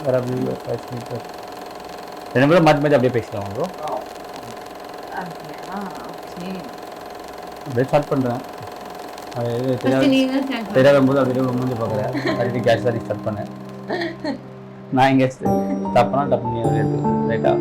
வேறு அப்படி ரெண்டு பேரும் மாற்றி அப்படியே பேசலாம் ப்ரோ. அப்படியே ஸ்டார்ட் பண்ணுறேன். அது தெரியாத போது அப்படியே முடிஞ்சு பார்க்குறேன். அப்படி கேஷ் தான் ஸ்டார்ட் பண்ணேன். நான் இங்கே ஸ்டாப் பண்ணால் டப்பு நீ எடுத்து ரைட்டா.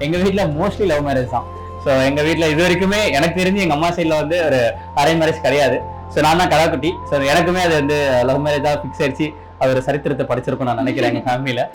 எங்கள் வீட்டில் மோஸ்ட்லி லவ் மேரேஜ் தான். ஸோ எங்கள் வீட்டில் இது வரைக்குமே எனக்கு தெரிஞ்சு எங்கள் அம்மா சைடில் வந்து ஒரு அரேஞ்ச் மேரேஜ் கிடையாது. ஸோ நான் தான் கடாக்குட்டி. ஸோ எனக்குமே அது வந்து லவ் மேரேஜாக ஃபிக்ஸ் ஆயிடுச்சு. அது ஒரு சரித்திரத்தை படிச்சிருக்கும் நான் நினைக்கிறேன் எங்கள் ஃபேமிலியில்.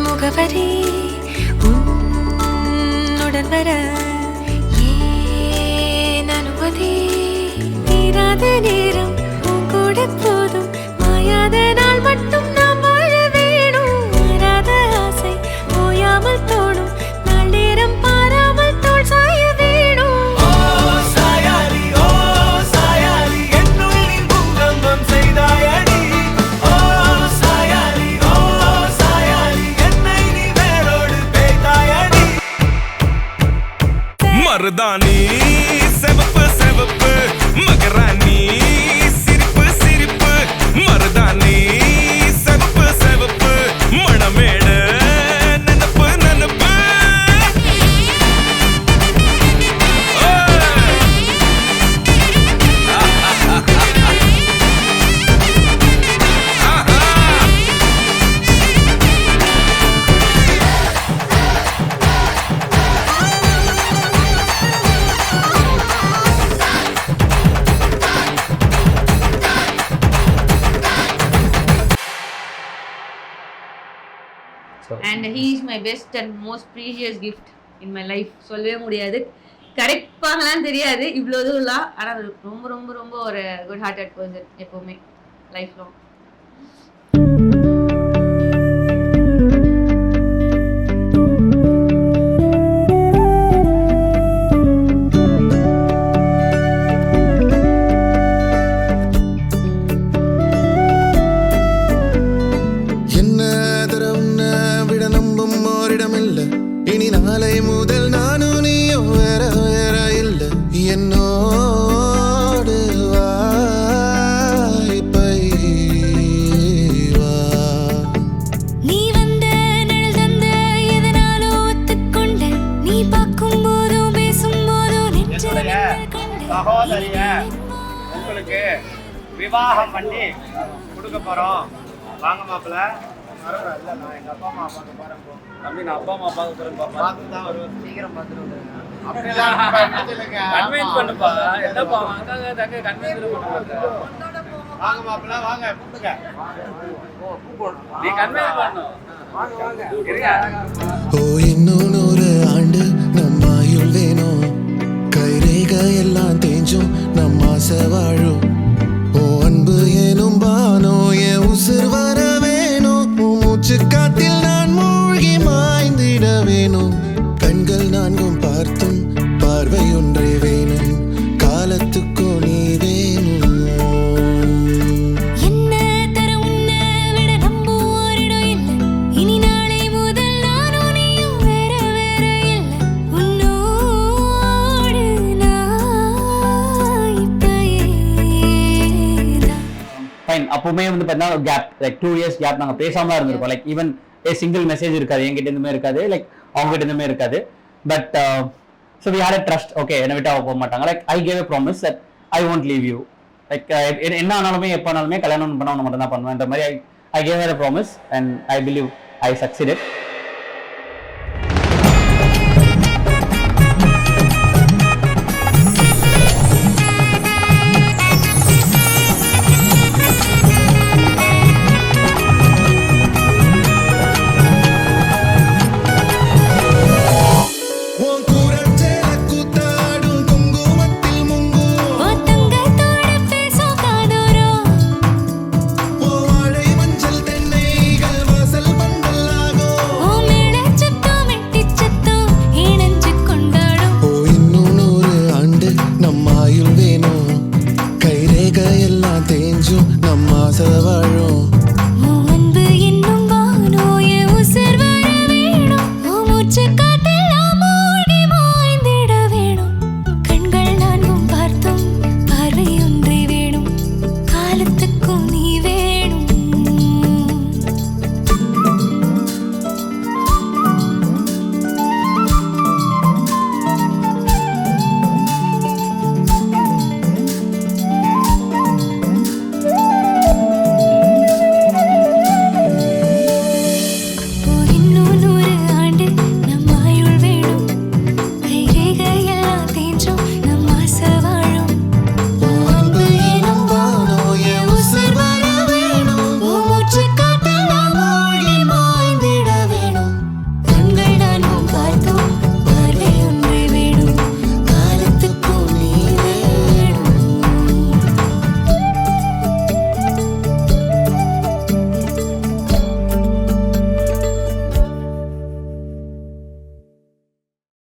முகவரி உன்னுடன் வர ஏன் அனுமதி தீராத நேரம் உன் கூட போதும் மாயாத நாள் மட்டும் நாம் வாழ வேணும் மாறாத ஆசை ஓயாமல் தோணும் நாள் நேரம் பாராமல் தோல் சாய வேணும். மருதாணி செவப்பு செவப்பு மகராணி சிரிப்பு சிரிப்பு மருதாணி செவப்பு செவப்பு Manamedu நனப்பு நனப்பு. And he is my best and most precious gift in my life. சொல்லவே முடியாது, கரெக்ட் பண்ணலாம் தெரியாது இவ்வளோ இதுலாம். ஆனால் ரொம்ப ரொம்ப ரொம்ப ஒரு குட் ஹார்ட்டட் பர்சன் எப்போவுமே லைஃப் லாங். இனி நாளை முதல் நானும் நீயும் வேற வேற இல்ல என்னோடு வாய்ப்பை வா. நீ வந்த நிழல் தந்த எதனாலோ ஒத்துக்கொண்ட நீ பார்க்கும் போதும் பேசும் போதும் சகோதரிய உங்களுக்கு விவாகம் பண்ணி கொடுக்க போறோம். வாங்க மாப்பிள்ள. இல்லை நான் எங்கள் அப்பா அம்மா பார்க்க போகிறேன். அப்படி நான் அப்பா அம்மா பார்க்க போகிறேன். பார்த்து தான் வருவேன். சீக்கிரம் பார்த்துட்டு கன்வின்ஸ் பண்ணுப்பா. என்னப்பா அக்காங்க தங்க கன்வின்ஸ் பண்ணுங்க. வாங்க மாப்பிள்ள வாங்க கூப்பிடுங்க. நீ கன்வின்ஸ் பண்ணணும். ஓ இன்னும் ஒரு ஆண்டு நம்ம ஆயுள் வேணும். கைரேக எல்லாம் தேஞ்சும் நம்ம ஆசை வாழும். ஓ அன்பு ஏனும் பானோ என் உசுர் வர வேணும். மூச்சு காத்தில் நான் மூழ்கி மாய்ந்திட வேணும். கண்கள் நான்கும் பார்த்தும் பார்வை ஒன்றே வேணும். காலத்துக்கோ நீ வேணும். என்ன தர உன்னை விட நம்ப ஓரிடம் இல்லை. இனி நாளை முதல் நானும் நீயும் வேற வேற இல்லை. உன்னோடு நான் இப்பயேதான். ஃபைன். அப்பவுமே வந்து பார்த்தீங்கன்னா கேப் லைக் 2 years கேப் நாங்கள் பேசாமலாம் இருந்திருக்கோம். லைக் ஈவன் சிங்கிள் மெசேஜ் இருக்காது, என்கிட்ட இருந்துமே இருக்காது, லைக் அவங்ககிட்ட இருந்துமே இருக்காது. But so we had a trust. Okay என்னை விட்டு அவ போக மாட்டாங்க. Like I gave a promise that I won't leave you. Like என்ன ஆனாலுமே எப்போ ஆனாலுமே கல்யாணம் பண்ண மட்டும் தான் பண்ணுவேன்ற மாதிரி I gave her a promise and I believe I succeeded.